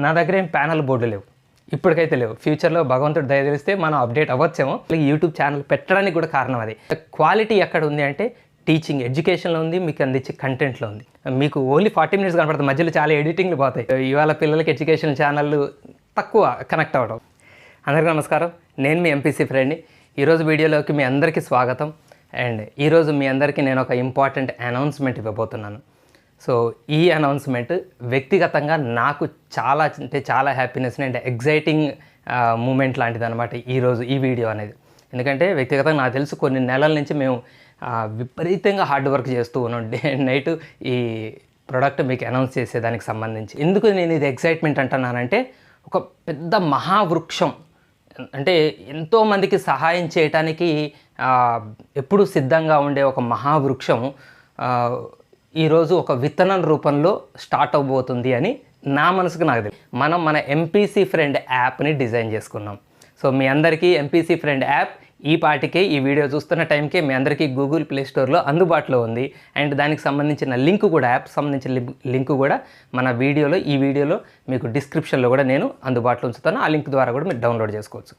నా దగ్గర ఏం ప్యానల్ బోర్డు లేవు, ఇప్పటికైతే లేవు. ఫ్యూచర్లో భగవంతుడు దయ తెలిస్తే మనం అప్డేట్ అవ్వచ్చేమో. యూట్యూబ్ ఛానల్ పెట్టడానికి కూడా కారణం అది. క్వాలిటీ ఎక్కడ ఉంది అంటే టీచింగ్ ఎడ్యుకేషన్లో ఉంది, మీకు అందించే కంటెంట్లో ఉంది. మీకు ఓన్లీ 40 minutes కనపడుతుంది, మధ్యలో చాలా ఎడిటింగ్లు పోతాయి. ఇవాళ పిల్లలకి ఎడ్యుకేషన్ ఛానళ్ళు తక్కువ కనెక్ట్ అవ్వడం. అందరికీ నమస్కారం, నేను మీ ఎంపీసీ ఫ్రెండ్ని. ఈరోజు వీడియోలోకి మీ అందరికీ స్వాగతం. అండ్ ఈరోజు మీ అందరికీ నేను ఒక ఇంపార్టెంట్ అనౌన్స్మెంట్ ఇవ్వబోతున్నాను. సో ఈ అనౌన్స్మెంట్ వ్యక్తిగతంగా నాకు చాలా అంటే చాలా హ్యాపీనెస్ని అండ్ ఎగ్జైటింగ్ మూమెంట్ లాంటిది అనమాట ఈరోజు ఈ వీడియో అనేది. ఎందుకంటే వ్యక్తిగతంగా నాకు తెలుసు కొన్ని నెలల నుంచి మేము విపరీతంగా హార్డ్ వర్క్ చేస్తూ ఉన్నాం, డే అండ్ నైట్ ఈ ప్రోడక్ట్ మీకు అనౌన్స్ చేసేదానికి సంబంధించి. ఎందుకు నేను ఇది ఎగ్జైట్మెంట్ అంటున్నానంటే, ఒక పెద్ద మహావృక్షం అంటే ఎంతోమందికి సహాయం చేయటానికి ఎప్పుడూ సిద్ధంగా ఉండే ఒక మహావృక్షం ఈరోజు ఒక విత్తనం రూపంలో స్టార్ట్ అవబోతుంది అని నా మనసుకు నాకు తెలియదు. మనం మన ఎంపీసీ ఫ్రెండ్ యాప్ని డిజైన్ చేసుకున్నాం. సో మీ అందరికీ ఎంపీసీ ఫ్రెండ్ యాప్ ఈ పాటికే, ఈ వీడియో చూస్తున్న టైంకే మీ అందరికీ గూగుల్ ప్లే స్టోర్లో అందుబాటులో ఉంది. అండ్ దానికి సంబంధించిన లింక్ కూడా, యాప్ సంబంధించిన లింక్ కూడా మన ఈ వీడియోలో మీకు డిస్క్రిప్షన్లో కూడా నేను అందుబాటులో ఉంచుతాను. ఆ లింక్ ద్వారా కూడా మీరు డౌన్లోడ్ చేసుకోవచ్చు.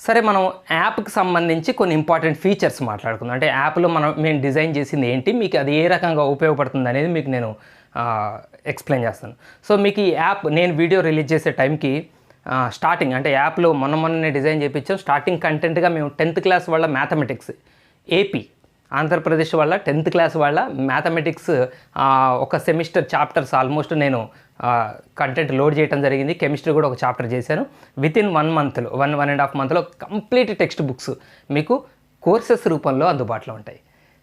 సరే, మనం యాప్కి సంబంధించి కొన్ని ఇంపార్టెంట్ ఫీచర్స్ మాట్లాడుకుందాం. అంటే యాప్లో మేము డిజైన్ చేసింది ఏంటి, మీకు అది ఏ రకంగా ఉపయోగపడుతుంది అనేది మీకు నేను ఎక్స్ప్లెయిన్ చేస్తాను. సో మీకు ఈ యాప్ నేను వీడియో రిలీజ్ చేసే టైంకి స్టార్టింగ్ అంటే యాప్లో మొన్ననే డిజైన్ చేయించాం. స్టార్టింగ్ కంటెంట్గా మేము 10th క్లాస్ వాళ్ళ మ్యాథమెటిక్స్, ఏపీ ఆంధ్రప్రదేశ్ వాళ్ళ 10th క్లాస్ వాళ్ళ మ్యాథమెటిక్స్ ఒక సెమిస్టర్ చాప్టర్స్ ఆల్మోస్ట్ నేను కంటెంట్ లోడ్ చేయడం జరిగింది. కెమిస్ట్రీ కూడా ఒక చాప్టర్ చేశాను. వితిన్ 1 monthలో 1.5 monthలో కంప్లీట్ టెక్స్ట్ బుక్స్ మీకు కోర్సెస్ రూపంలో అందుబాటులో ఉంటాయి.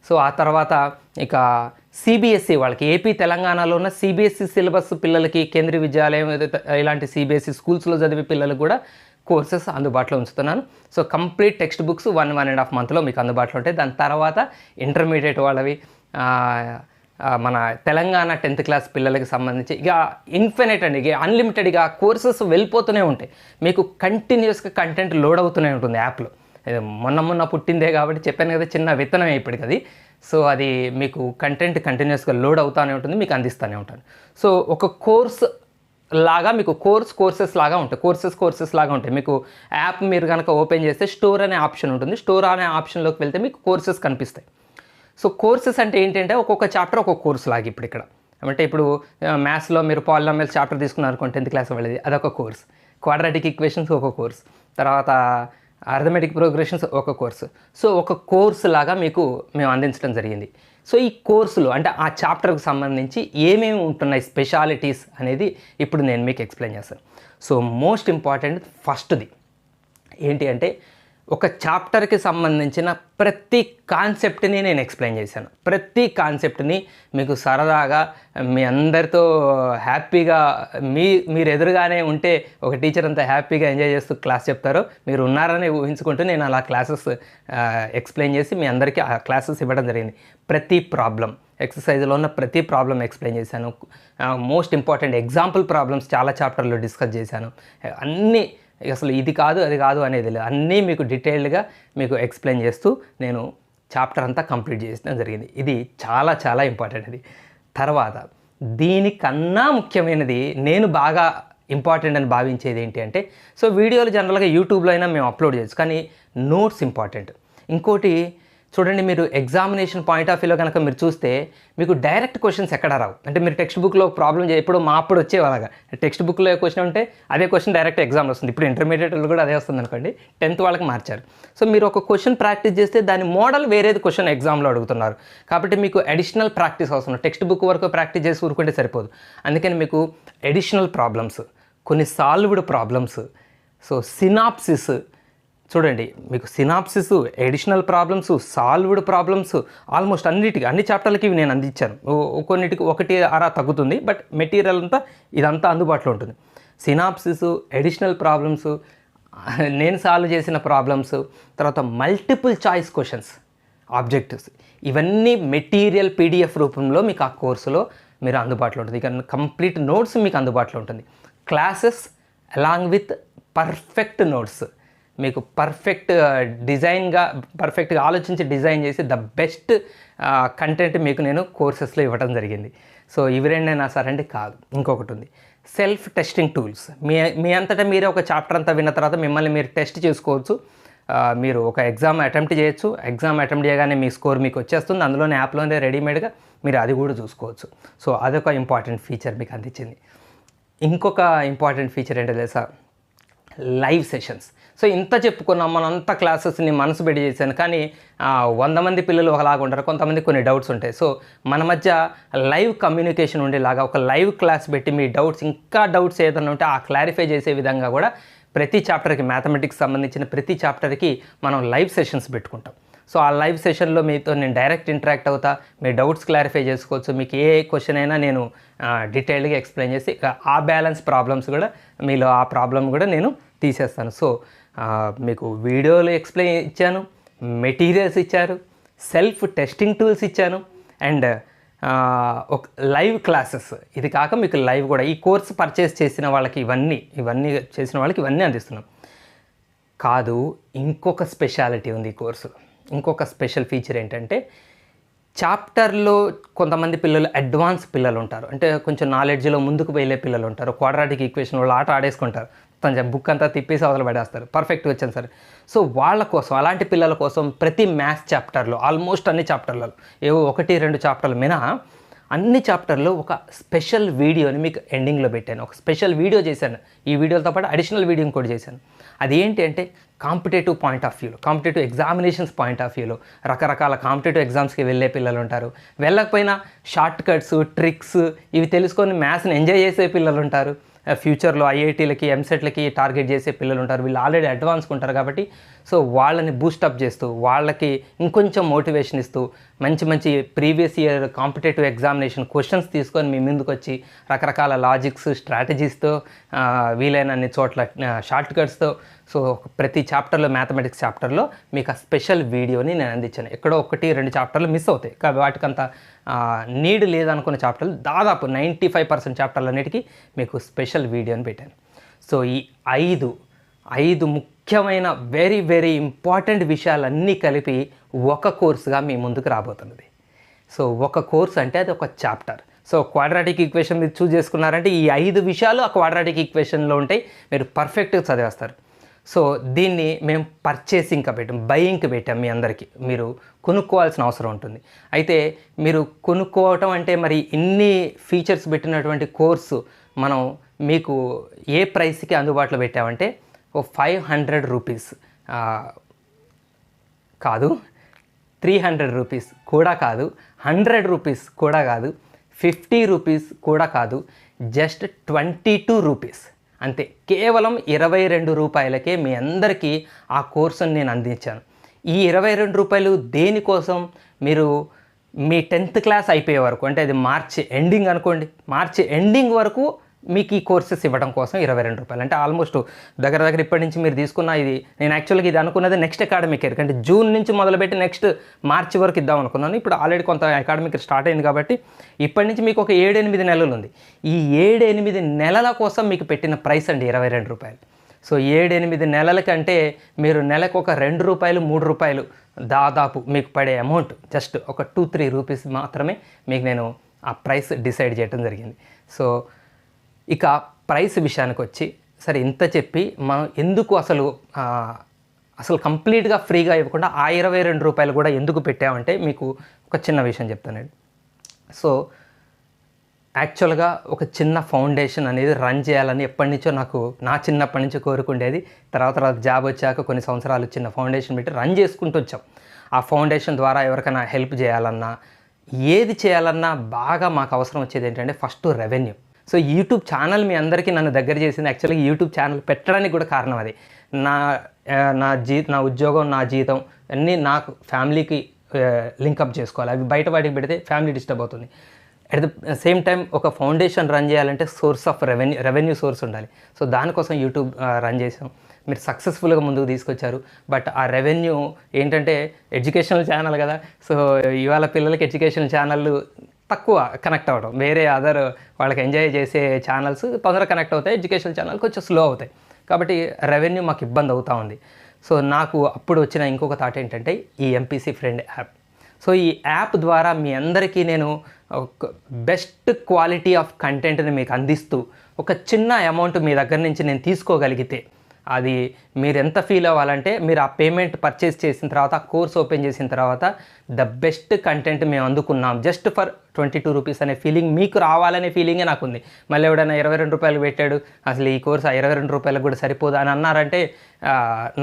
సో ఆ తర్వాత ఇక సిబిఎస్ఈ వాళ్ళకి, ఏపీ తెలంగాణలో ఉన్న సిబిఎస్ఈ సిలబస్ పిల్లలకి, కేంద్రీయ విద్యాలయం ఇలాంటి సిబిఎస్ఈ స్కూల్స్లో చదివే పిల్లలకు కూడా కోర్సెస్ అందుబాటులో ఉంచుతున్నాను. సో కంప్లీట్ టెక్స్ట్ బుక్స్ 1.5 monthలో మీకు అందుబాటులో ఉంటాయి. దాని తర్వాత ఇంటర్మీడియట్ వాళ్ళవి, మన తెలంగాణ 10th క్లాస్ పిల్లలకి సంబంధించి ఇక ఇన్ఫినిట్ అండి, ఇక అన్లిమిటెడ్గా కోర్సెస్ వెళ్ళిపోతూనే ఉంటాయి. మీకు కంటిన్యూస్గా కంటెంట్ లోడ్ అవుతూనే ఉంటుంది యాప్లో. మొన్న పుట్టిందే కాబట్టి చెప్పాను కదా, చిన్న విత్తనం ఇప్పటికి అది. సో అది మీకు కంటెంట్ కంటిన్యూస్గా లోడ్ అవుతూనే ఉంటుంది, మీకు అందిస్తూనే ఉంటాను. సో ఒక కోర్స్ లాగా మీకు కోర్సెస్ లాగా ఉంటాయి, కోర్సెస్ లాగా ఉంటాయి. మీకు యాప్ మీరు కనుక ఓపెన్ చేస్తే స్టోర్ అనే ఆప్షన్ ఉంటుంది. స్టోర్ అనే ఆప్షన్లోకి వెళ్తే మీకు కోర్సెస్ కనిపిస్తాయి. సో కోర్సెస్ అంటే ఏంటంటే ఒక్కొక్క చాప్టర్ ఒక్కొక్క కోర్స్ లాగా. ఇక్కడ అంటే ఇప్పుడు మ్యాథ్స్లో మీరు పాలినామియల్స్ చాప్టర్ తీసుకున్నారు 10th క్లాస్ వాళ్ళది, అదొక కోర్స్. క్వాడ్రాటిక్ ఈక్వేషన్స్ ఒక కోర్స్, తర్వాత అర్థమెటిక్ ప్రోగ్రెషన్స్ ఒక కోర్సు. సో ఒక కోర్సు లాగా మీకు మేము అందించడం జరిగింది. సో ఈ కోర్సులో అంటే ఆ చాప్టర్కి సంబంధించి ఏమేమి ఉంటున్నాయి స్పెషాలిటీస్ అనేది ఇప్పుడు నేను మీకు ఎక్స్ప్లెయిన్ చేస్తాను. సో మోస్ట్ ఇంపార్టెంట్ ఫస్ట్ది ఏంటి అంటే, ఒక చాప్టర్కి సంబంధించిన ప్రతి కాన్సెప్ట్ని నేను ఎక్స్ప్లెయిన్ చేశాను. ప్రతి కాన్సెప్ట్ని మీకు సరదాగా మీ అందరితో హ్యాపీగా మీరు ఎదురుగానే ఉంటే ఒక టీచర్ అంతా హ్యాపీగా ఎంజాయ్ చేస్తూ క్లాస్ చెప్తారో మీరు ఉన్నారని ఊహించుకుంటూ నేను అలా క్లాసెస్ ఎక్స్ప్లెయిన్ చేసి మీ అందరికీ ఆ క్లాసెస్ ఇవ్వడం జరిగింది. ప్రతి ప్రాబ్లం, ఎక్సర్సైజ్లో ఉన్న ప్రతి ప్రాబ్లం ఎక్స్ప్లెయిన్ చేశాను. మోస్ట్ ఇంపార్టెంట్ ఎగ్జాంపుల్ ప్రాబ్లమ్స్ చాలా చాప్టర్లో డిస్కస్ చేశాను. అన్నీ అసలు ఇది కాదు అది కాదు అనేది లేదు, అన్నీ మీకు డీటెయిల్డ్గా మీకు ఎక్స్ప్లెయిన్ చేస్తూ నేను చాప్టర్ అంతా కంప్లీట్ చేయడం జరిగింది. ఇది చాలా చాలా ఇంపార్టెంట్. ఇది తర్వాత దీనికన్నా ముఖ్యమైనది, నేను బాగా ఇంపార్టెంట్ అని భావించేది ఏంటి అంటే, సో వీడియోలు జనరల్గా యూట్యూబ్లో అయినా మేము అప్లోడ్ చేయొచ్చు, కానీ నోట్స్ ఇంపార్టెంట్. ఇంకోటి చూడండి, మీరు ఎగ్జామినేషన్ పాయింట్ ఆఫ్ వ్యూలో కనుక మీరు చూస్తే మీకు డైరెక్ట్ క్వశ్చన్స్ ఎక్కడ రావు. అంటే మీరు టెక్స్ట్ బుక్లో ప్రాబ్లం ఎప్పుడు అప్పుడు వచ్చేవాళ్ళగా టెక్స్ట్ బుక్లో క్వశ్చన్ ఉంటే అదే క్వశ్చన్ డైరెక్ట్ ఎగ్జామ్లో వస్తుంది. ఇప్పుడు ఇంటర్మీడియట్ కూడా అదే వస్తుంది అనుకోండి, 10th వాళ్ళకి మార్చారు. సో మీరు ఒక క్వశ్చన్ ప్రాక్టీస్ చేస్తే దాని మోడల్ వేరేది క్వశ్చన్ ఎగ్జామ్లో అడుగుతున్నారు. కాబట్టి మీకు అడిషనల్ ప్రాక్టీస్ అవసరం. టెక్స్ట్ బుక్ వరకు ప్రాక్టీస్ చేసి ఊరుకుంటే సరిపోదు. అందుకని మీకు అడిషనల్ ప్రాబ్లమ్స్, కొన్ని సాల్వ్డ్ ప్రాబ్లమ్స్, సో సినాప్సిస్ చూడండి, మీకు synopsis, additional problems, solved problems almost అన్ని చాప్టర్లకి ఇవి నేను అందించాను. కొన్నిటికి 1-6 తగ్గుతుంది, బట్ మెటీరియల్ అంతా ఇదంతా అందుబాటులో ఉంటుంది. సినాప్సిస్, ఎడిషనల్ ప్రాబ్లమ్స్, నేను సాల్వ్ చేసిన ప్రాబ్లమ్స్, తర్వాత మల్టిపుల్ చాయిస్ క్వశ్చన్స్, ఆబ్జెక్టివ్స్, ఇవన్నీ మెటీరియల్ PDF రూపంలో మీకు ఆ కోర్సులో మీరు అందుబాటులో ఉంటుంది. ఇక కంప్లీట్ నోట్స్ మీకు అందుబాటులో ఉంటుంది. Classes along with perfect notes, మీకు పర్ఫెక్ట్గా ఆలోచించి డిజైన్ చేసి ద బెస్ట్ కంటెంట్ మీకు నేను కోర్సెస్లో ఇవ్వడం జరిగింది. సో ఇవి రెండైనా సరే అంటే కాదు, ఇంకొకటి ఉంది, సెల్ఫ్ టెస్టింగ్ టూల్స్. మీ అంతటా మీరే ఒక చాప్టర్ అంతా విన్న తర్వాత మిమ్మల్ని మీరు టెస్ట్ చేసుకోవచ్చు. మీరు ఒక ఎగ్జామ్ అటెంప్ట్ చేయొచ్చు. ఎగ్జామ్ అటెంప్ట్ చేయగానే మీ స్కోర్ మీకు వచ్చేస్తుంది. అందులోనే యాప్లోనే రెడీమేడ్గా మీరు అది కూడా చూసుకోవచ్చు. సో అదొక ఇంపార్టెంట్ ఫీచర్ మీకు అందించింది. ఇంకొక ఇంపార్టెంట్ ఫీచర్ ఏంటో తెలుసా? Live sessions. సో ఇంత చెప్పుకున్నాం, మనంతా క్లాసెస్ని మనసు పెట్టి చేశాను, కానీ 100 మంది పిల్లలు ఒకలాగా ఉంటారు, కొంతమంది కొన్ని డౌట్స్ ఉంటాయి. సో మన మధ్య లైవ్ కమ్యూనికేషన్ ఉండేలాగా ఒక లైవ్ క్లాస్ పెట్టి మీ డౌట్స్, ఇంకా డౌట్స్ ఏదైనా ఉంటే ఆ క్లారిఫై చేసే విధంగా కూడా ప్రతి చాప్టర్కి, మ్యాథమెటిక్స్ సంబంధించిన ప్రతి చాప్టర్కి మనం లైవ్ సెషన్స్ పెట్టుకుంటాం. సో ఆ లైవ్ సెషన్లో మీతో నేను డైరెక్ట్ ఇంటరాక్ట్ అవుతా, మీ డౌట్స్ క్లారిఫై చేసుకోవచ్చు. మీకు ఏ క్వశ్చన్ అయినా నేను డీటెయిల్గా ఎక్స్ప్లెయిన్ చేసి ఆ బ్యాలెన్స్ ప్రాబ్లమ్స్ కూడా, మీలో ఆ ప్రాబ్లమ్ కూడా నేను తీసేస్తాను. సో మీకు వీడియోలు ఎక్స్ప్లెయిన్ ఇచ్చాను, మెటీరియల్స్ ఇచ్చారు, సెల్ఫ్ టెస్టింగ్ టూల్స్ ఇచ్చాను, అండ్ ఒక లైవ్ క్లాసెస్. ఇది కాక మీకు లైవ్ కూడా, ఈ కోర్స్ పర్చేస్ చేసిన వాళ్ళకి ఇవన్నీ చేసిన వాళ్ళకి ఇవన్నీ అందిస్తున్నాం. కాదు, ఇంకొక స్పెషాలిటీ ఉంది ఈ కోర్సులో. ఇంకొక స్పెషల్ ఫీచర్ ఏంటంటే, చాప్టర్లో కొంతమంది పిల్లలు అడ్వాన్స్ పిల్లలు ఉంటారు, అంటే కొంచెం నాలెడ్జ్లో ముందుకు వెళ్ళే పిల్లలు ఉంటారు. క్వాడ్రాటిక్ ఈక్వేషన్ వాళ్ళు ఆట ఆడేసుకుంటారు, బుక్ అంతా తిప్పేసి అవతల పడేస్తారు, పర్ఫెక్ట్గా వచ్చాను సరే. సో వాళ్ళ కోసం, అలాంటి పిల్లల కోసం ప్రతి మ్యాథ్స్ చాప్టర్లో, ఆల్మోస్ట్ అన్ని చాప్టర్లలో, ఏవో 1-2 చాప్టర్లు మినహా అన్ని చాప్టర్లో ఒక స్పెషల్ వీడియోని మీకు ఎండింగ్లో పెట్టాను. ఒక స్పెషల్ వీడియో చేశాను. ఈ వీడియోతో పాటు అడిషనల్ వీడియో కూడా చేశాను. అది ఏంటి అంటే, కాంపిటేటివ్ పాయింట్ ఆఫ్ వ్యూలో, కాంపిటేటివ్ ఎగ్జామినేషన్స్ పాయింట్ ఆఫ్ వ్యూలో రకరకాల కాంపిటేటివ్ ఎగ్జామ్స్కి వెళ్ళే పిల్లలు ఉంటారు. వెళ్ళకపోయినా షార్ట్ కట్స్, ట్రిక్స్ ఇవి తెలుసుకొని మ్యాథ్స్ని ఎంజాయ్ చేసే పిల్లలు ఉంటారు. ఫ్యూచర్లో ఐఐటీలకి, ఎంసెట్లకి టార్గెట్ చేసే పిల్లలు ఉంటారు. వీళ్ళు ఆల్రెడీ అడ్వాన్స్గా ఉంటారు కాబట్టి, సో వాళ్ళని బూస్టప్ చేస్తూ, వాళ్ళకి ఇంకొంచెం మోటివేషన్ ఇస్తూ, మంచి మంచి previous year competitive examination questions తీసుకొని మీ ముందుకు వచ్చి రకరకాల లాజిక్స్, స్ట్రాటజీస్తో, వీలైనన్ని చోట్ల షార్ట్ కట్స్తో, సో ప్రతి చాప్టర్లో, మ్యాథమెటిక్స్ చాప్టర్లో మీకు ఆ స్పెషల్ వీడియోని నేను అందించాను. ఎక్కడో 1-2 చాప్టర్లు మిస్ అవుతాయి, కాబట్టి వాటికంత నీడ్ లేదనుకున్న చాప్టర్లు దాదాపు 95% చాప్టర్లన్నిటికీ మీకు స్పెషల్ వీడియోని పెట్టాను. సో ఈ 5 ముఖ్యమైన వెరీ వెరీ ఇంపార్టెంట్ విషయాలన్నీ కలిపి ఒక కోర్సుగా మీ ముందుకు రాబోతున్నది. సో ఒక కోర్స్ అంటే అది ఒక చాప్టర్. సో క్వాడ్రాటిక్ ఈక్వేషన్ మీరు చూస్ చేసుకున్నారంటే ఈ 5 విషయాలు ఆ క్వాడ్రాటిక్ ఈక్వేషన్లో ఉంటాయి, మీరు పర్ఫెక్ట్గా చదివేస్తారు. సో దీన్ని మేము పర్చేసింగ్కి పెట్టాం, బయింగ్కి పెట్టాం. మీ అందరికీ మీరు కొనుక్కోవాల్సిన అవసరం ఉంటుంది. అయితే మీరు కొనుక్కోవటం అంటే, మరి ఇన్ని ఫీచర్స్ పెట్టినటువంటి కోర్సు మనం మీకు ఏ ప్రైస్కి అందుబాటులో పెట్టామంటే, 500 రూపీస్ కాదు, 300 రూపీస్ కూడా కాదు, 100 రూపీస్ కూడా కాదు, 50 రూపీస్ కూడా కాదు, జస్ట్ 22 రూపీస్ అంతే. కేవలం 22 రూపాయలకే మీ అందరికీ ఆ కోర్సును నేను అందించాను. ఈ 22 రూపాయలు దేనికోసం? మీరు మీ 10th క్లాస్ అయిపోయే వరకు, అంటే అది మార్చి ఎండింగ్ అనుకోండి, మార్చి ఎండింగ్ వరకు మీకు ఈ కోర్సెస్ ఇవ్వడం కోసం 22 రూపాయలు. అంటే ఆల్మోస్ట్ దగ్గర ఇప్పటి నుంచి మీరు తీసుకున్న, ఇది నేను యాక్చువల్గా ఇది అనుకున్నది నెక్స్ట్ అకాడమిక్ ఇయర్, అంటే జూన్ నుంచి మొదలుపెట్టి నెక్స్ట్ మార్చి వరకు ఇద్దాం అనుకున్నాను. ఇప్పుడు ఆల్రెడీ కొంత అకాడమిక్ ఇయర్ స్టార్ట్ అయింది కాబట్టి ఇప్పటి నుంచి మీకు ఒక 7-8 నెలలు ఉంది. ఈ 7-8 నెలల కోసం మీకు పెట్టిన ప్రైస్ అండి 22 రూపాయలు. సో 7-8 నెలల కంటే మీరు నెలకు ఒక 2 రూపాయలు 3 రూపాయలు దాదాపు మీకు పడే అమౌంట్, జస్ట్ ఒక 2-3 రూపీస్ మాత్రమే మీకు నేను ఆ ప్రైస్ డిసైడ్ చేయడం జరిగింది. సో ఇక ప్రైస్ విషయానికి వచ్చి, సరే ఇంత చెప్పి మనం ఎందుకు అసలు కంప్లీట్గా ఫ్రీగా ఇవ్వకుండా ఆ 22 రూపాయలు కూడా ఎందుకు పెట్టామంటే, మీకు ఒక చిన్న విషయం చెప్తానండి. సో యాక్చువల్గా ఒక చిన్న ఫౌండేషన్ అనేది రన్ చేయాలని ఎప్పటి నుంచో నా చిన్నప్పటి నుంచి కోరుకుండేది. తర్వాత జాబ్ వచ్చాక కొన్ని సంవత్సరాలు చిన్న ఫౌండేషన్ పెట్టి రన్ చేసుకుంటూ వచ్చాం. ఆ ఫౌండేషన్ ద్వారా ఎవరికైనా హెల్ప్ చేయాలన్నా, ఏది చేయాలన్నా బాగా మాకు అవసరం వచ్చేది ఏంటంటే, first revenue. So YouTube channel మీ అందరికీ నన్ను దగ్గర చేసింది. యాక్చువల్గా యూట్యూబ్ ఛానల్ పెట్టడానికి కూడా కారణం అది. నా ఉద్యోగం, నా జీతం అన్నీ నాకు ఫ్యామిలీకి లింకప్ చేసుకోవాలి. అవి బయట వాటికి పెడితే ఫ్యామిలీ డిస్టర్బ్ అవుతుంది. అట్ ద సేమ్ టైం ఒక ఫౌండేషన్ రన్ చేయాలంటే సోర్స్ ఆఫ్ రెవెన్యూ సోర్స్ ఉండాలి. సో దానికోసం యూట్యూబ్ రన్ చేసాం. మీరు సక్సెస్ఫుల్గా ముందుకు తీసుకొచ్చారు. బట్ ఆ రెవెన్యూ ఏంటంటే, ఎడ్యుకేషనల్ ఛానల్ కదా, సో ఇవాళ పిల్లలకి ఎడ్యుకేషనల్ ఛానళ్ళు తక్కువ కనెక్ట్ అవ్వడం, వేరే అదర్ వాళ్ళకి ఎంజాయ్ చేసే ఛానల్స్ తొందరగా కనెక్ట్ అవుతాయి, ఎడ్యుకేషనల్ ఛానల్ కొంచెం స్లో అవుతాయి. కాబట్టి రెవెన్యూ మాకు ఇబ్బంది అవుతూ ఉంది. సో నాకు అప్పుడు వచ్చిన ఇంకొక థాట్ ఏంటంటే, ఈ ఎంపీసీ ఫ్రెండ్ యాప్. సో ఈ యాప్ ద్వారా మీ అందరికీ నేను ఒక బెస్ట్ క్వాలిటీ ఆఫ్ కంటెంట్ని మీకు అందిస్తూ ఒక చిన్న అమౌంట్ మీ దగ్గర నుంచి నేను తీసుకోగలిగితే అది మీరు ఎంత ఫీల్ అవ్వాలంటే మీరు ఆ పేమెంట్ పర్చేస్ చేసిన తర్వాత ఆ కోర్స్ ఓపెన్ చేసిన తర్వాత ద బెస్ట్ కంటెంట్ మేము అందుకున్నాం జస్ట్ ఫర్ 22 రూపీస్ అనే ఫీలింగ్ మీకు రావాలనే ఫీలింగే నాకు ఉంది. మళ్ళీ ఎవడైనా 22 రూపాయలు పెట్టాడు అసలు ఈ కోర్స్ ఆ 22 రూపాయలకు కూడా సరిపోదు అని అన్నారంటే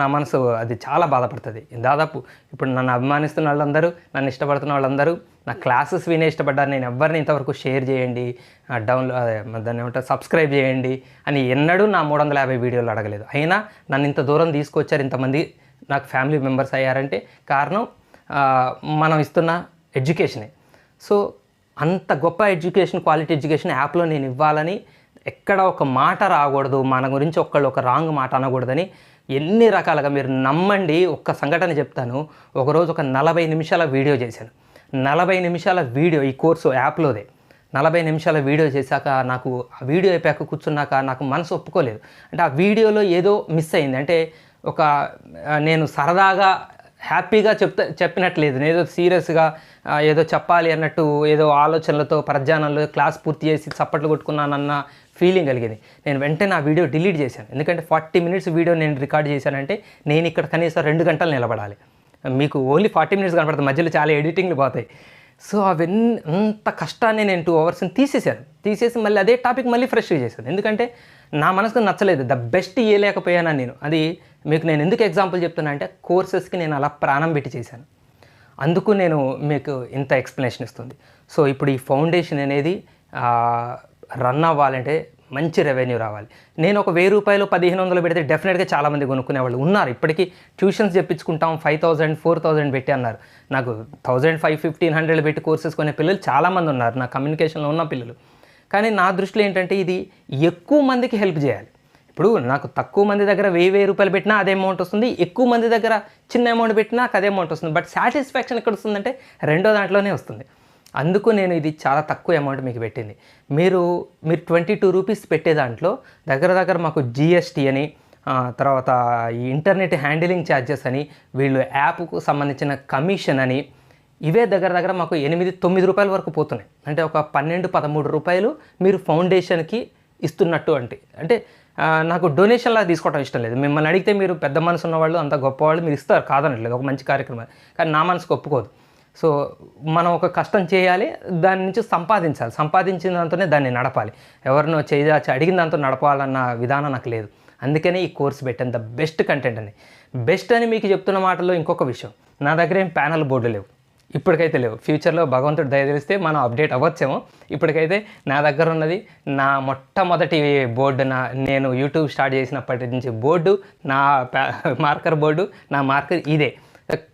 నా మనసు అది చాలా బాధపడుతుంది. దాదాపు ఇప్పుడు నన్ను అభిమానిస్తున్న వాళ్ళందరూ, నన్ను ఇష్టపడుతున్న వాళ్ళందరూ నా క్లాసెస్ వినే ఇష్టపడ్డారు. నేను ఎవరిని ఇంతవరకు షేర్ చేయండి, దాన్ని ఏమంటారు సబ్స్క్రైబ్ చేయండి అని ఎన్నడూ నా 350 వీడియోలు అడగలేదు. అయినా నన్ను ఇంత దూరం తీసుకొచ్చారు, ఇంతమంది నాకు ఫ్యామిలీ మెంబర్స్ అయ్యారంటే కారణం మనం ఇస్తున్న ఎడ్యుకేషనే. సో అంత గొప్ప ఎడ్యుకేషన్, క్వాలిటీ ఎడ్యుకేషన్ యాప్లో నేను ఇవ్వాలని ఎక్కడ ఒక మాట రాకూడదు, మన గురించి ఒక రాంగ్ మాట అనకూడదని ఎన్ని రకాలుగా మీరు నమ్మండి. ఒక్క సంఘటన చెప్తాను. ఒకరోజు ఒక 40 నిమిషాల వీడియో చేశాను. 40 నిమిషాల వీడియో ఈ కోర్సు యాప్లోదే 40 నిమిషాల వీడియో చేశాక నాకు ఆ వీడియో అయిపోయాక కూర్చున్నాక నాకు మనసు ఒప్పుకోలేదు. అంటే ఆ వీడియోలో ఏదో మిస్ అయింది. అంటే ఒక నేను సరదాగా హ్యాపీగా చెప్పినట్లేదు, నేను ఏదో సీరియస్గా ఏదో చెప్పాలి అన్నట్టు ఏదో ఆలోచనలతో పరధ్యానంలో క్లాస్ పూర్తి చేసి చప్పట్లు కొట్టుకున్నానన్న ఫీలింగ్ కలిగింది. నేను వెంటనే ఆ వీడియో డిలీట్ చేశాను. ఎందుకంటే 40 మినిట్స్ వీడియో నేను రికార్డ్ చేశానంటే నేను ఇక్కడ కనీసం 2 గంటలు నిలబడాలి. మీకు ఓన్లీ 40 మినిట్స్ కనపడుతుంది, మధ్యలో చాలా ఎడిటింగ్లు పోతాయి. సో అవన్నీ అంత కష్టాన్ని నేను 2 అవర్స్ని తీసేసి మళ్ళీ అదే టాపిక్ మళ్ళీ ఫ్రెష్గా చేశాను. ఎందుకంటే నా మనసుకు నచ్చలేదు, ద బెస్ట్ ఇవ్వలేకపోయాను నేను. అది మీకు నేను ఎందుకు ఎగ్జాంపుల్ చెప్తున్నా అంటే కోర్సెస్కి నేను అలా ప్రాణం పెట్టి చేశాను, అందుకు నేను మీకు ఇంత ఎక్స్ప్లెనేషన్ ఇస్తుంది. సో ఇప్పుడు ఈ ఫౌండేషన్ అనేది రన్ అవ్వాలంటే మంచి రెవెన్యూ రావాలి. నేను ఒక 1000 రూపాయలు 1500 పెడితే డెఫినెట్గా చాలామంది కొనుక్కునే వాళ్ళు ఉన్నారు. ఇప్పటికీ ట్యూషన్స్ చెప్పించుకుంటాం 5000 4000 పెట్టి అన్నారు. నాకు 1500 1500 పెట్టి కోర్సెస్ కొనే పిల్లలు చాలామంది ఉన్నారు, నా కమ్యూనికేషన్లో ఉన్న పిల్లలు. కానీ నా దృష్టిలో ఏంటంటే ఇది ఎక్కువ మందికి హెల్ప్ చేయాలి. ఇప్పుడు నాకు తక్కువ మంది దగ్గర 1000 రూపాయలు పెట్టినా అదే అమౌంట్ వస్తుంది, ఎక్కువ మంది దగ్గర చిన్న అమౌంట్ పెట్టినా నాకు అదే అమౌంట్ వస్తుంది. బట్ సాటిస్ఫాక్షన్ ఎక్కడ వస్తుందంటే రెండో దాంట్లోనే వస్తుంది. అందుకు నేను ఇది చాలా తక్కువ అమౌంట్ మీకు పెట్టింది. మీరు 22 రూపీస్ పెట్టే దాంట్లో దగ్గర మాకు GST అని, తర్వాత ఈ ఇంటర్నెట్ హ్యాండిలింగ్ ఛార్జెస్ అని, వీళ్ళు యాప్కు సంబంధించిన కమిషన్ అని, ఇవే దగ్గర మాకు 8-9 రూపాయల వరకు పోతున్నాయి. అంటే ఒక 12-13 రూపాయలు మీరు ఫౌండేషన్కి ఇస్తున్నట్టు. అంటే నాకు డొనేషన్లా తీసుకోవడం ఇష్టం లేదు. మిమ్మల్ని అడిగితే మీరు పెద్ద మనసు ఉన్నవాళ్ళు, అంత గొప్పవాళ్ళు, మీరు ఇస్తారు కాదనట్లేదు, ఒక మంచి కార్యక్రమం. కానీ నా మనసుకు ఒప్పుకోదు. సో మనం ఒక కష్టం చేయాలి, దాని నుంచి సంపాదించిన దాంతోనే దాన్ని నడపాలి. ఎవరినో చేయాచి అడిగిన దాంతో నడపాలన్న విధానం నాకు లేదు. అందుకనే ఈ కోర్స్ పెట్టాను, ద బెస్ట్ కంటెంట్ అని. బెస్ట్ అని మీకు చెప్తున్న మాటల్లో ఇంకొక విషయం, నా దగ్గర ఏం ప్యానల్ బోర్డు లేవు, ఇప్పటికైతే లేవు. ఫ్యూచర్లో భగవంతుడు దయ తెలిస్తే మనం అప్డేట్ అవ్వచ్చేమో. ఇప్పటికైతే నా దగ్గర ఉన్నది నా మొట్టమొదటి బోర్డు, నేను యూట్యూబ్ స్టార్ట్ చేసినప్పటి నుంచి బోర్డు, నా మార్కర్ బోర్డు, నా మార్కర్ ఇదే.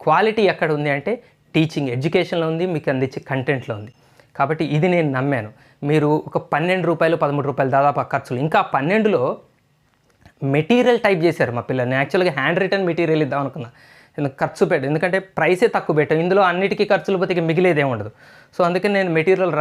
క్వాలిటీ ఎక్కడ ఉంది అంటే టీచింగ్ ఎడ్యుకేషన్లో ఉంది, మీకు అందించే కంటెంట్లో ఉంది. కాబట్టి ఇది నేను నమ్మాను. మీరు ఒక 12 రూపాయలు 13 రూపాయలు దాదాపు ఖర్చులు, ఇంకా 12లో మెటీరియల్ టైప్ చేశారు మా పిల్లల్ని. యాక్చువల్గా హ్యాండ్ రిటర్న్ మెటీరియల్ ఇద్దాం అనుకున్నా, ఖర్చు పెట్టు, ఎందుకంటే ప్రైసే తక్కువ పెట్టాం, ఇందులో అన్నిటికీ ఖర్చులు పోతే మిగిలేదే ఉండదు. సో అందుకని నేను మెటీరియల్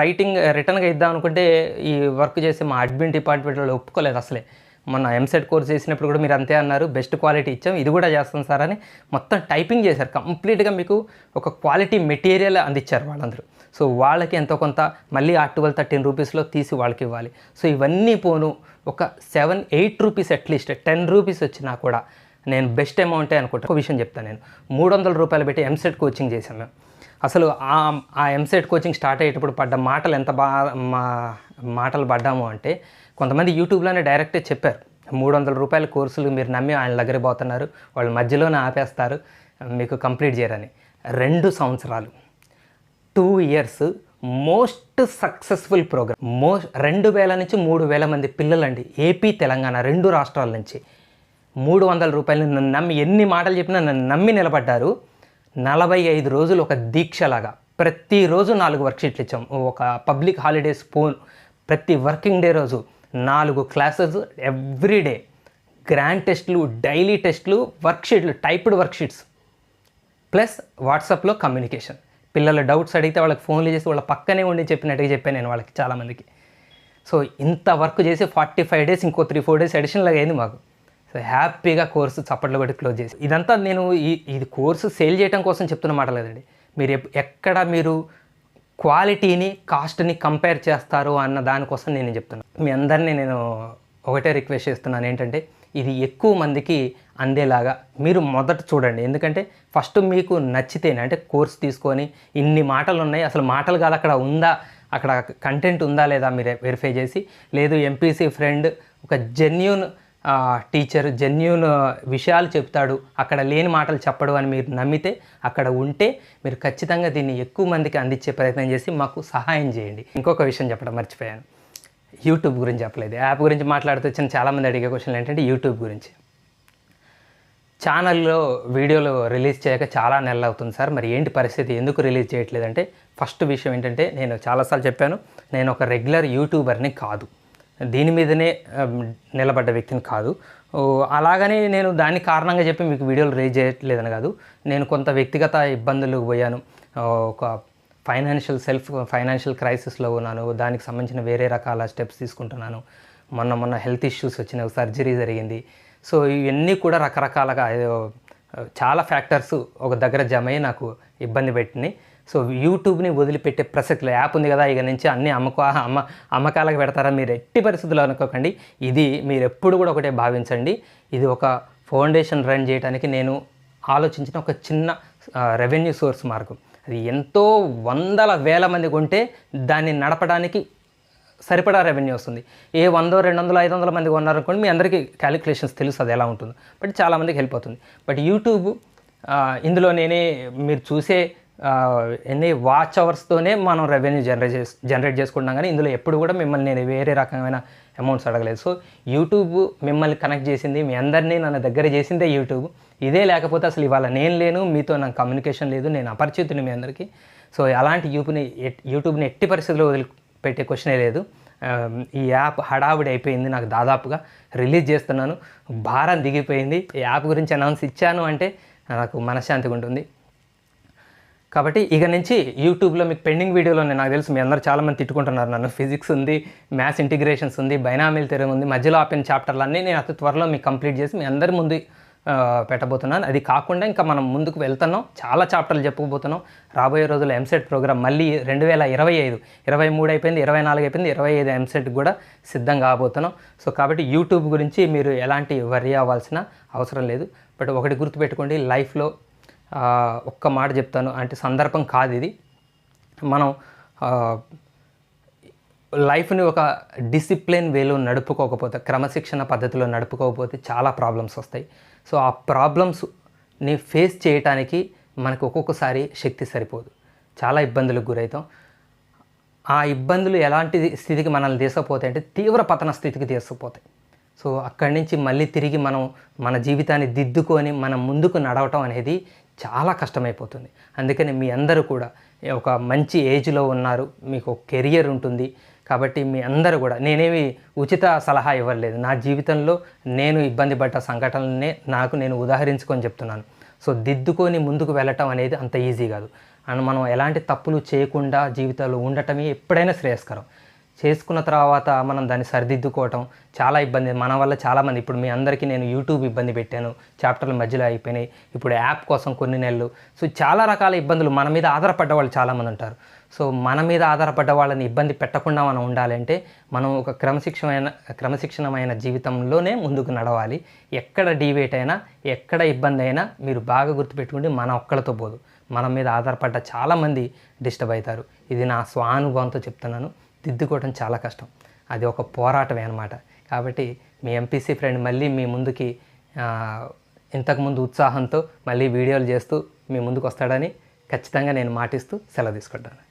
రిటర్న్గా ఇద్దాం అనుకుంటే ఈ వర్క్ చేసి మా అడ్మిన్ డిపార్ట్మెంట్ వాళ్ళు ఒప్పుకోలేదు అసలే. మొన్న ఎంసెట్ కోర్స్ చేసినప్పుడు కూడా మీరు అంతే అన్నారు, బెస్ట్ క్వాలిటీ ఇచ్చాం, ఇది కూడా చేస్తాం సార్ అని మొత్తం టైపింగ్ చేశారు. కంప్లీట్గా మీకు ఒక క్వాలిటీ మెటీరియల్ అందించారు వాళ్ళందరూ. సో వాళ్ళకి ఎంతో కొంత మళ్ళీ ఆ 12-13 రూపీస్లో తీసి వాళ్ళకి ఇవ్వాలి. సో ఇవన్నీ పోను ఒక 7-8 రూపీస్ అట్లీస్ట్ 10 రూపీస్ వచ్చినా కూడా నేను బెస్ట్ అమౌంటే అనుకుంటాను. ఒక విషయం చెప్తాను, నేను 300 రూపాయలు పెట్టి ఎంసెట్ కోచింగ్ చేశాం మేము. అసలు ఆ ఎంసెట్ కోచింగ్ స్టార్ట్ అయ్యేటప్పుడు పడ్డ మాటలు ఎంత మాటలు పడ్డాము అంటే, కొంతమంది యూట్యూబ్లోనే డైరెక్టే చెప్పారు, 300 రూపాయల కోర్సులు మీరు నమ్మి ఆయన దగ్గర పోతున్నారు, వాళ్ళు మధ్యలోనే ఆపేస్తారు, మీకు కంప్లీట్ చేయరని. 2 సంవత్సరాలు 2 ఇయర్స్ మోస్ట్ సక్సెస్ఫుల్ ప్రోగ్రామ్. 2000 నుంచి 3000 మంది పిల్లలండి, ఏపీ తెలంగాణ 2 రాష్ట్రాల నుంచి 300 రూపాయలు నన్ను నమ్మి, ఎన్ని మాటలు చెప్పినా నన్ను నమ్మి నిలబడ్డారు. 45 రోజులు ఒక దీక్షలాగా ప్రతిరోజు 4 వర్క్షీట్లు ఇచ్చాం. ఒక పబ్లిక్ హాలిడేస్ ప్రతి వర్కింగ్ డే రోజు 4 క్లాసెస్ ఎవ్రీడే, గ్రాండ్ టెస్ట్లు, డైలీ టెస్ట్లు, వర్క్షీట్లు, టైప్డ్ వర్క్షీట్స్, ప్లస్ వాట్సాప్లో కమ్యూనికేషన్. పిల్లల డౌట్స్ అడిగితే వాళ్ళకి ఫోన్లు చేసి వాళ్ళ పక్కనే ఉండి చెప్పినట్టుగా చెప్పాను నేను వాళ్ళకి చాలామందికి. సో ఇంత వర్క్ చేసి 45 డేస్, ఇంకో 3-4 డేస్ అడిషనల్గా అయింది మాకు. సో హ్యాపీగా కోర్సు చప్పట్లు కొట్టి క్లోజ్ చేసి, ఇదంతా నేను ఇది కోర్సు సేల్ చేయడం కోసం చెప్తున్న మాట లేదండి. మీరు ఎక్కడ మీరు క్వాలిటీని కాస్ట్ని కంపేర్ చేస్తారు అన్న దానికోసం నేను చెప్తున్నాను. మీ అందరినీ నేను ఒకటే రిక్వెస్ట్ చేస్తున్నాను ఏంటంటే, ఇది ఎక్కువ మందికి అందేలాగా మీరు మొదట చూడండి. ఎందుకంటే ఫస్ట్ మీకు నచ్చితేనే, అంటే కోర్స్ తీసుకొని ఇన్ని మాటలు ఉన్నాయి, అసలు మాటలు కాదు అక్కడ ఉందా, అక్కడ కంటెంట్ ఉందా లేదా మీరు వెరిఫై చేసి, లేదు ఎంపీసీ ఫ్రెండ్ ఒక జెన్యూన్ టీచర్ జెన్యూన్ విషయాలు చెప్తాడు, అక్కడ లేని మాటలు చెప్పడు అని మీరు నమ్మితే, అక్కడ ఉంటే మీరు ఖచ్చితంగా దీన్ని ఎక్కువ మందికి అందించే ప్రయత్నం చేసి మాకు సహాయం చేయండి. ఇంకొక విషయం చెప్పడం మర్చిపోయాను, యూట్యూబ్ గురించి చెప్పలేదు. యాప్ గురించి మాట్లాడుతూ వచ్చిన చాలామంది అడిగే క్వశ్చన్లు ఏంటంటే యూట్యూబ్ గురించి. ఛానల్లో వీడియోలు రిలీజ్ చేయక చాలా నెలలు అవుతుంది సార్, మరి ఏంటి పరిస్థితి, ఎందుకు రిలీజ్ చేయట్లేదంటే, ఫస్ట్ విషయం ఏంటంటే, నేను చాలాసార్లు చెప్పాను, నేను ఒక రెగ్యులర్ యూట్యూబర్ని కాదు, దీని మీదనే నిలబడ్డ వ్యక్తిని కాదు. అలాగని నేను దాన్ని కారణంగా చెప్పి మీకు వీడియోలు రిలీజ్ చేయట్లేదని కాదు. నేను కొంత వ్యక్తిగత ఇబ్బందులకు పోయాను, ఒక ఫైనాన్షియల్ క్రైసిస్లో ఉన్నాను, దానికి సంబంధించిన వేరే రకాల స్టెప్స్ తీసుకుంటున్నాను. మొన్న హెల్త్ ఇష్యూస్ వచ్చినాయి, సర్జరీ జరిగింది. సో ఇవన్నీ కూడా రకరకాలుగా చాలా ఫ్యాక్టర్స్ ఒక దగ్గర జమ అయ్యి నాకు ఇబ్బంది పెట్టినాయి. సో యూట్యూబ్ని వదిలిపెట్టే ప్రసక్తిలో, యాప్ ఉంది కదా ఇక నుంచి అన్ని అమ్మకాలకు పెడతారా, మీరు ఎట్టి పరిస్థితుల్లో అనుకోకండి. ఇది మీరు ఎప్పుడు కూడా ఒకటే భావించండి, ఇది ఒక ఫౌండేషన్ రన్ చేయడానికి నేను ఆలోచించిన ఒక చిన్న రెవెన్యూ సోర్స్ మార్గం. అది ఎంతో వందల వేల మంది కొంటే దాన్ని నడపడానికి సరిపడా రెవెన్యూ వస్తుంది. ఏ 100, 200, 500 మంది ఉన్నారనుకోండి, మీ అందరికీ క్యాలిక్యులేషన్స్ తెలుసు అది ఎలా ఉంటుందో, బట్ చాలామందికి హెల్ప్ అవుతుంది. బట్ యూట్యూబ్ ఇందులో మీరు చూసే ఎన్ని వాచ్ అవర్స్తోనే మనం రెవెన్యూ జనరేట్ చేసుకుంటాం, కానీ ఇందులో ఎప్పుడు కూడా మిమ్మల్ని నేను వేరే రకమైన అమౌంట్స్ అడగలేదు. సో యూట్యూబ్ మిమ్మల్ని కనెక్ట్ చేసింది, మీ అందరినీ నన్ను దగ్గర చేసిందే యూట్యూబ్. ఇదే లేకపోతే అసలు ఇవాళ నేను లేను, మీతో నాకు కమ్యూనికేషన్ లేదు, నేను అపరిచితుని మీ అందరికీ. సో అలాంటి యూట్యూబ్ని ఎట్టి పరిస్థితుల్లో వదిలిపెట్టే క్వశ్చనే లేదు. ఈ యాప్ హడావుడి అయిపోయింది, నాకు దాదాపుగా రిలీజ్ చేస్తున్నాను, భారం దిగిపోయింది. ఈ యాప్ గురించి అనౌన్స్ ఇచ్చాను అంటే నాకు మనశ్శాంతిగా ఉంటుంది. కాబట్టి ఇక నుంచి యూట్యూబ్లో మీకు పెండింగ్ వీడియోలో నాకు తెలుసు మీ అందరూ చాలామంది తిట్టుకుంటున్నారు నన్ను, ఫిజిక్స్ ఉంది, మ్యాథ్స్ ఇంటిగ్రేషన్స్ ఉంది, బైనామిల్ థియరమ్ ఉంది, మధ్యలో ఆపిన చాప్టర్లన్నీ నేను అతి త్వరలో మీకు కంప్లీట్ చేసి మీ అందరి ముందు పెట్టబోతున్నాను. అది కాకుండా ఇంకా మనం ముందుకు వెళ్తున్నాం, చాలా చాప్టర్లు చెప్పుకోబోతున్నాం. రాబోయే రోజుల్లో ఎంసెట్ ప్రోగ్రామ్ మళ్ళీ 2025, 23 అయిపోయింది, 24 అయిపోయింది, 25 ఎంసెట్కి కూడా సిద్ధం కాబోతున్నాం. సో కాబట్టి యూట్యూబ్ గురించి మీరు ఎలాంటి వర్రీ అవ్వాల్సిన అవసరం లేదు. బట్ ఒకటి గుర్తుపెట్టుకోండి, లైఫ్లో ఒక్క మాట చెప్తాను, అంటే సందర్భం కాదు ఇది, మనం లైఫ్ని ఒక డిసిప్లిన్ వేలో నడుపుకోకపోతే, క్రమశిక్షణ పద్ధతిలో నడుపుకోకపోతే చాలా ప్రాబ్లమ్స్ వస్తాయి. సో ఆ ప్రాబ్లమ్స్ని ఫేస్ చేయడానికి మనకు ఒక్కొక్కసారి శక్తి సరిపోదు, చాలా ఇబ్బందులకు గురవుతాం. ఆ ఇబ్బందులు ఎలాంటి స్థితికి మనల్ని తీసుకుపోతాయి అంటే తీవ్ర పతన స్థితికి తీసుకుపోతాయి. సో అక్కడి నుంచి మళ్ళీ తిరిగి మనం మన జీవితాన్ని దిద్దుకొని మనం ముందుకు నడవటం అనేది చాలా కష్టమైపోతుంది. అందుకని మీ అందరూ కూడా ఒక మంచి ఏజ్లో ఉన్నారు, మీకు కెరియర్ ఉంటుంది కాబట్టి మీ అందరూ కూడా, నేనేమి ఉచిత సలహా ఇవ్వలేదు, నా జీవితంలో నేను ఇబ్బంది పడ్డ సంఘటనలనే నేను ఉదాహరించుకొని చెప్తున్నాను. సో దిద్దుకొని ముందుకు వెళ్ళటం అనేది అంత ఈజీ కాదు. అండ్ మనం ఎలాంటి తప్పులు చేయకుండా జీవితంలో ఉండటమే ఎప్పుడైనా శ్రేయస్కరం. చేసుకున్న తర్వాత మనం దాన్ని సరిదిద్దుకోవటం చాలా ఇబ్బంది. మన వల్ల చాలామంది, ఇప్పుడు మీ అందరికీ నేను యూట్యూబ్ ఇబ్బంది పెట్టాను, చాప్టర్ల మధ్యలో అయిపోయినాయి, ఇప్పుడు యాప్ కోసం కొన్ని నెలలు. సో చాలా రకాల ఇబ్బందులు, మన మీద ఆధారపడ్డ వాళ్ళు చాలామంది ఉంటారు. సో మన మీద ఆధారపడ్డ వాళ్ళని ఇబ్బంది పెట్టకుండా మనం ఉండాలంటే మనం ఒక క్రమశిక్షణమైన జీవితంలోనే ముందుకు నడవాలి. ఎక్కడ డీవేట్ అయినా, ఎక్కడ ఇబ్బంది అయినా మీరు బాగా గుర్తుపెట్టుకుంటే మన ఒక్కళ్ళతో పోదు, మన మీద ఆధారపడ్డ చాలామంది డిస్టర్బ్ అవుతారు. ఇది నా స్వానుభవంతో చెప్తున్నాను. దిద్దుకోవడం చాలా కష్టం, అది ఒక పోరాటమే అన్నమాట. కాబట్టి మీ ఎంపీసీ ఫ్రెండ్ మళ్ళీ మీ ముందుకి ఇంతకుముందు ఉత్సాహంతో మళ్ళీ వీడియోలు చేస్తూ మీ ముందుకు వస్తాడని ఖచ్చితంగా నేను మాటిస్తూ సెలవు తీసుకుంటాను.